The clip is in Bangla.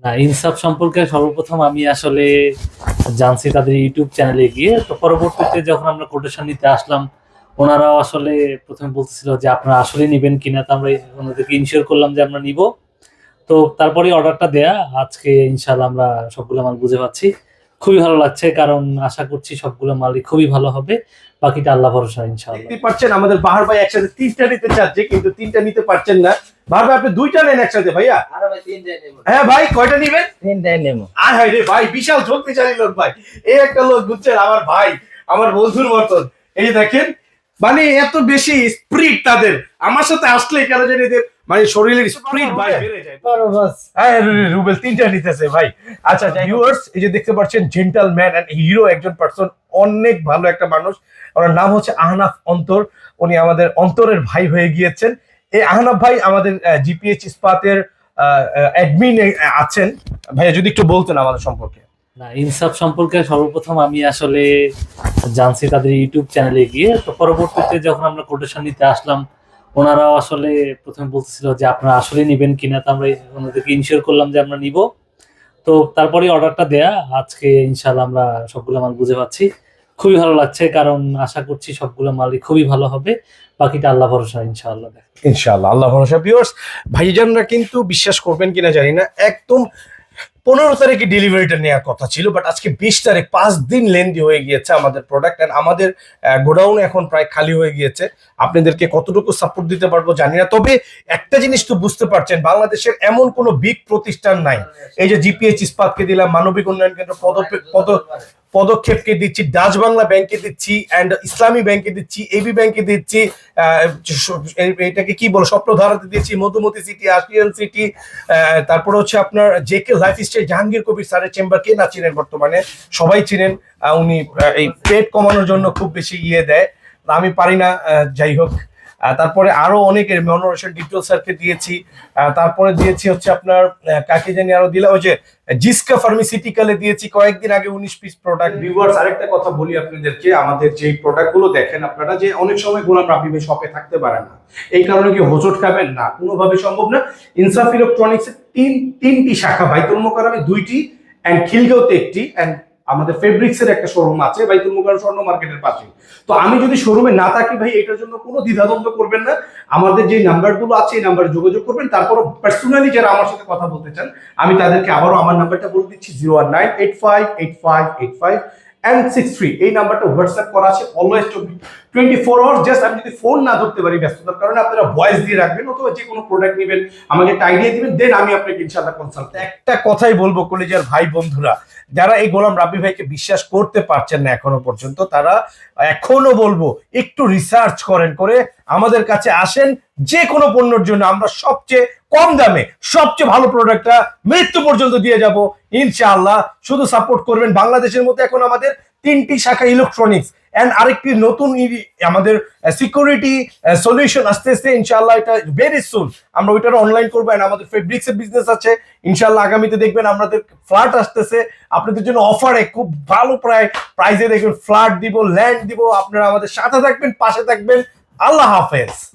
না, ইনসাফ সম্পর্কে সর্বপ্রথম আমি আসলে জানছি তাদের ইউটিউব চ্যানেলে গিয়ে। তো পরবর্তীতে যখন আমরা কোটেশন নিতে আসলাম, ওনারাও আসলে প্রথমে বলতেছিল যে আপনারা আসলেই নিবেন কিনা। তো আমরা ওনাদেরকে ইনশিওর করলাম যে আমরা নিব। তো তারপরেই অর্ডারটা দেয়া। আজকে ইনশাআল্লাহ আমরা সবগুলো মাল বুঝে পাচ্ছি। খুবই ভালো লাগছে, কারণ আশা করছি সবগুলো মালই খুবই ভালো হবে। বাকিটা আল্লাহ ভরসা ইনশাআল্লাহ। দেখতে পাচ্ছেন আমাদের বাহার ভাই একসাথে 3টা নিতে চাচ্ছে, কিন্তু 3টা নিতে পারছেন না। বাহার ভাই আপনি 2টা নেন একসাথে ভাইয়া। আরে ভাই 3টাই নেব। হ্যাঁ ভাই, কয়টা নেবেন? 3টাই নেব। আয় হায় রে ভাই, বিশাল শক্তিশালী লোক ভাই। এই একটা লোক বুঝছেন, আমার ভাই, আমার বন্ধুর মতন। এই যে দেখেন, মানে এত বেশি স্পিরিট তাদের। আমার সাথে আসলে কেন জানি এদের মানে শরীরের স্পিরিট ভাই বেড়ে যায়। বড় বস। হ্যাঁ রুবেল 3টা নিতেছে ভাই। আচ্ছা ভিউয়ার্স, এই যে দেখতে পাচ্ছেন জেন্টলম্যান এন্ড হিরো একজন পারসন, অনেক ভালো একটা মানুষ। ওনার নাম হচ্ছে আহনাফ অন্তর। উনি আমাদের অন্তরের ভাই হয়ে গিয়েছেন। এই আহনাফ ভাই আমাদের জিপিএইচ ইস্পাতের অ্যাডমিন আছেন। ভাইয়া যদি একটু বলতেন আমাদের সম্পর্কে। না, ইনসাফ সম্পর্কে সর্বপ্রথম আমি আসলে জানছি তাদের ইউটিউব চ্যানেলে গিয়ে। তো পরবর্তীতে যখন আমরা কোটেশন নিতে আসলাম, ওনারাও আসলে প্রথমে বলতেছিল যে আপনারা আসলেই নিবেন কিনা। তো আমরা ওনাদেরকে ইনশিওর করলাম যে আমরা নিব। তো তারপরেই অর্ডারটা দেয়া। আজকে ইনশাআল্লাহ আমরা সবগুলো মাল বুঝে পাচ্ছি। খুবই ভালো লাগছে, কারণ আশা করছি সবগুলো মালই খুবই ভালো হবে। বাকিটা আল্লাহ ভরসা ইনশাআল্লাহ। ইনশাআল্লাহ, আল্লাহ ভরসা। ভিউয়ার্স, ভাইজানরা কিন্তু বিশ্বাস করবেন কিনা জানি না, একদম 15 তারিখে ডেলিভারিটা নেওয়ার কথা ছিল, বাট আজকে 20 তারিখ, 5 দিন লেন্দি হয়ে গিয়েছে আমাদের প্রোডাক্ট। এন্ড আমাদের গোডাউন এখন প্রায় খালি হয়ে গিয়েছে। আপনাদেরকে কতটুকু সাপোর্ট দিতে পারবো জানি না, তবে একটা জিনিস তো বুঝতে পারছেন, বাংলাদেশের এমন কোনো বিগ প্রতিষ্ঠান নাই। এই যে জিপিএইচ ইস্পাতকে দিলাম, মানবিক উন্নয়ন কেন্দ্র পদক্ষেপকে দিচ্ছি, ডাচ বাংলা ব্যাংকে দিচ্ছি, এন্ড ইসলামী ব্যাংকে দিচ্ছি, এবি ব্যাংকে দিচ্ছি, এটাকে কি বল, স্বপ্নধারাতে দিচ্ছি, মধুমতি সিটি, আশিয়ান সিটি, তারপরে হচ্ছে আপনার জেকে লাইফস্টাইল, জাহাঙ্গীর কবির স্যারের চেম্বার। কে না চিনেন, বর্তমানে সবাই চিনেন। উনি এই পেট কমানোর জন্য খুব বেশি ইয়ে দেয়, আমি পারি না, যাই হোক। তারপরে আরো অনেকের মনোরেশন ডিটেল স্যারকে দিয়েছি। তারপরে দিয়েছি হচ্ছে আপনার কাকে জানি আরো দিলাম, ওই যে জিসকা ফার্মাসিউটিক্যালে দিয়েছি কয়েকদিন আগে 19 পিস প্রোডাক্ট। ভিউয়ার্স, আরেকটা কথা বলি আপনাদেরকে, আমাদের যে প্রোডাক্ট গুলো দেখেন আপনারা, যে অনেক সময় গোলাম রাব্বি ভাই শপে থাকতে পারে না, এই কারণে কি হোঁচট খাবেন না, কোনোভাবে সম্ভব না। ইনসাফ ইলেকট্রনিক্স এর তিনটি শাখা, বাইতুল মোকাররমে 2টি, এন্ড খিলগাঁওতে 1টি, এন্ড আমাদের ফেব্রিক্স এর একটা শোরুম আছে বাইতুল মোকাররম স্বর্ণ মার্কেটের পাশে। তো আমি যদি শোরুমে না থাকি ভাই, এটার জন্য কোনো দ্বিধাদ্বন্দ্ব করবেন না। আমাদের যে নাম্বারগুলো আছে এই নাম্বারে যোগাযোগ করবেন। তারপর পার্সোনালি যারা আমার সাথে কথা বলতে চান, আমি তাদেরকে আবারও আমার নাম্বারটা বলে দিচ্ছি, 01985858563। এই নাম্বারটা হোয়াটসঅ্যাপ করা আছে, অলওয়েজ 24 আওয়ার্স। জাস্ট আমি যদি ফোন না ধরতে পারি ব্যস্ততার কারণে, আপনারা ভয়েস দিয়ে রাখবেন, অথবা যে কোনো প্রোডাক্ট নেবেন আমাকে একটা আইডিয়া দিবেন, দেন আমি আপনাকে ইনশাআল্লাহ কনসাল্ট। একটা কথাই বলবো কলেজের ভাই বন্ধুরা, যারা এই গোলাম রাব্বি ভাইকে বিশ্বাস করতে পারছেন না এখনো পর্যন্ত, তারা এখনো বলবো একটু রিসার্চ করে আমাদের কাছে আসেন। যে কোনো পণ্যের জন্য আমরা সবচেয়ে কম দামে সবচেয়ে ভালো প্রোডাক্টটা মৃত্যু পর্যন্ত দিয়ে যাব ইনশাআল্লাহ। শুধু সাপোর্ট করবেন। বাংলাদেশের মধ্যে এখন আমাদের 3টি শাখা ইলেকট্রনিক্স এন্ড আরেকটি নতুন আমাদের সিকিউরিটি সলিউশন আসতেছে ইনশাআল্লাহ, এটা ভেরি সুন আমরা ওইটার অনলাইন করবো। এন্ড আমাদের ফেব্রিক্স এর বিজনেস আছে ইনশাআল্লাহ, আগামীতে দেখবেন আমাদের ফ্ল্যাট আসতেছে আপনাদের জন্য অফারে, খুব ভালো প্রাইজে দেখবেন ফ্ল্যাট দিব, ল্যান্ড দিব। আপনারা আমাদের সাথে থাকবেন, পাশে থাকবেন। আল্লাহ হাফেজ।